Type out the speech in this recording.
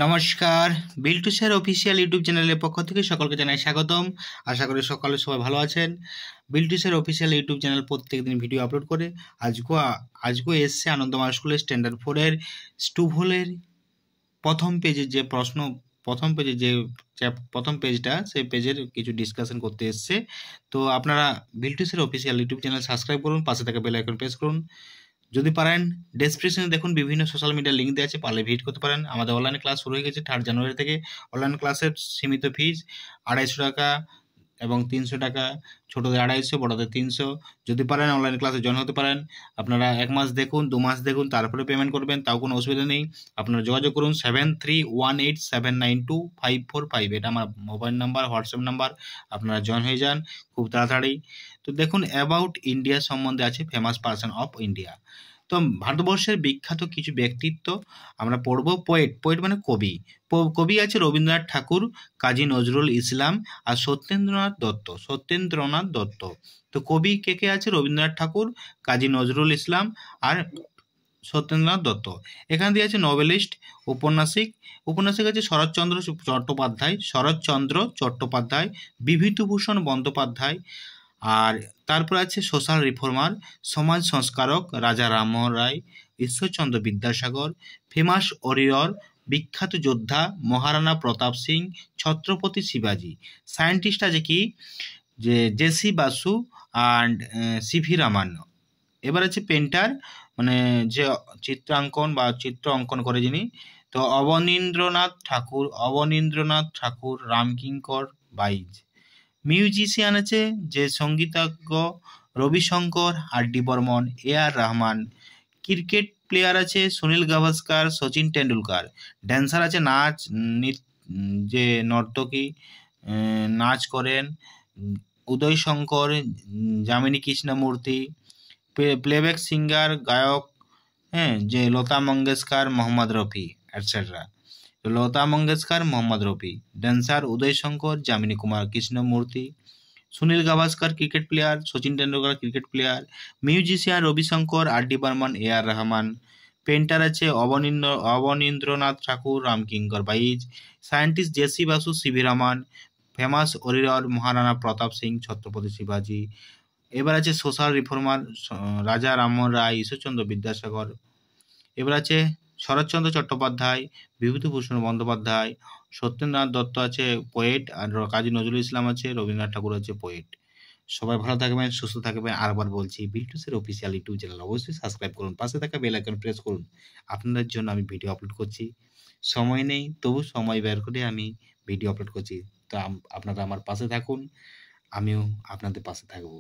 নমস্কার, Biltu sir official YouTube চ্যানেলের পক্ষ থেকে সকলকে জানাই স্বাগতম। আশা করি সকালে সবাই ভালো আছেন। Biltu sir official YouTube channel প্রত্যেকদিন ভিডিও আপলোড করে আজকে এসছে আনন্দমার স্কুলের স্ট্যান্ডার্ড 4 এর স্টুভলের প্রথম পেজের যে প্রশ্ন, প্রথম পেজের যে প্রথম পেজটা, সেই পেজের কিছু ডিসকাশন করতে এসছে। তো আপনারা Biltu sir official YouTube channel subscribe করুন, পাশে থাকা বেল আইকন প্রেস করুন। যদি পারেন ডেসক্রিপশনে দেখুন বিভিন্ন সোশ্যাল মিডিয়ার লিঙ্ক দেওয়া আছে, পারলে ভিজিট করতে পারেন। আমাদের অনলাইন ক্লাস শুরু হয়ে গেছে 3 জানুয়ারি থেকে। অনলাইন ক্লাসের সীমিত ফিজ 250 টাকা এবং 300 টাকা, ছোটদের 250, বড়দের 300। যদি পারেন অনলাইন ক্লাসে জয়েন হতে পারেন। আপনারা 1 মাস দেখুন, 2 মাস দেখুন, তারপরে পেমেন্ট করবেন, তাও কোনো অসুবিধা নেই। আপনারা যোগাযোগ করুন 7318792545, এটা আমার মোবাইল নাম্বার, হোয়াটসঅ্যাপ নাম্বার। আপনারা জয়েন হয়ে যান খুব তাড়াতাড়ি। তো দেখুন, অ্যাবাউট ইন্ডিয়া সম্বন্ধে আছে, ফেমাস পার্সন অফ ইন্ডিয়া। তো ভারতবর্ষের বিখ্যাত কিছু ব্যক্তিত্ব আমরা পড়ব। পোয়েট মানে কবি। কবি আছে রবীন্দ্রনাথ ঠাকুর, কাজী নজরুল ইসলাম আর সত্যেন্দ্রনাথ দত্ত। তো কবি কে কে আছে? রবীন্দ্রনাথ ঠাকুর, কাজী নজরুল ইসলাম আর সত্যেন্দ্রনাথ দত্ত। এখানে দিয়ে আছে নোবেলিস্ট, উপন্যাসিক আছে শরৎচন্দ্র চট্টোপাধ্যায়, বিভূতিভূষণ বন্দ্যোপাধ্যায়। আর তারপর আছে সোশ্যাল রিফর্মার, সমাজ সংস্কারক রাজা রামমোহন রায়, ঈশ্বরচন্দ্র বিদ্যাসাগর, ফেমাস ওরিয়র, বিখ্যাত যোদ্ধা মহারানা প্রতাপ সিং, ছত্রপতি শিবাজি। সায়েন্টিস্ট আছে কি? যে JC Basu and CV Raman. এবার আছে পেন্টার, মানে যে চিত্র অঙ্কন করে যিনি, তো অবনীন্দ্রনাথ ঠাকুর, রামকিঙ্কর বাইজ। মিউজিশিয়ান আছে যে সঙ্গীতজ্ঞ Ravishankar, R D Burman, A R Rahman. Cricket player আছে সুনীল গাভাস্কার, সচিন টেন্ডুলকার। ড্যান্সার আছে যে নর্তকী নাচ করেন, উদয় শঙ্কর, যামিনী কৃষ্ণমূর্তি। প্লেব্যাক সিঙ্গার গায়ক, যে Lata Mangeshkar, Mohammad Rafi etcetera. Lata Mangeshkar, Mohammad Rafi. Dancer Uday Shankar, Yamini Kumar Krishnamurthy. Sunil Gavaskar cricket player, Sachin Tendulkar cricket player. Musician Ravishankar, R D Burman, A R Rahman. Painter আছে Abanindranath Tagore, Ramkinkar Baij. Scientist J C Basu, C V Raman. Famous warrior Maharana Pratap Singh, Chhatrapati শিবাজি। এবার আছে সোশ্যাল রিফর্মার রাজা রামমোহন রায়, ঈশ্বরচন্দ্র বিদ্যাসাগর। এবার আছে শরৎচন্দ্র চট্টোপাধ্যায়, বিভূতিভূষণ বন্দ্যোপাধ্যায়। সত্যেন্দ্রনাথ দত্ত আছে পোয়েট, আর কাজী নজরুল ইসলাম আছে, রবীন্দ্রনাথ ঠাকুর আছে পোয়েট। সবাই ভালো থাকবেন, সুস্থ থাকবেন। আরবার বলছি, Biltu sir official YouTube channel অবশ্যই সাবস্ক্রাইব করুন, পাশে থাকা বেল আইকন প্রেস করুন। আপনাদের জন্য আমি ভিডিও আপলোড করছি, সময় নেই তবু সময় বের করে আমি ভিডিও আপলোড করছি। তো আপনারা আমার পাশে থাকুন, আমিও আপনাদের পাশে থাকবো।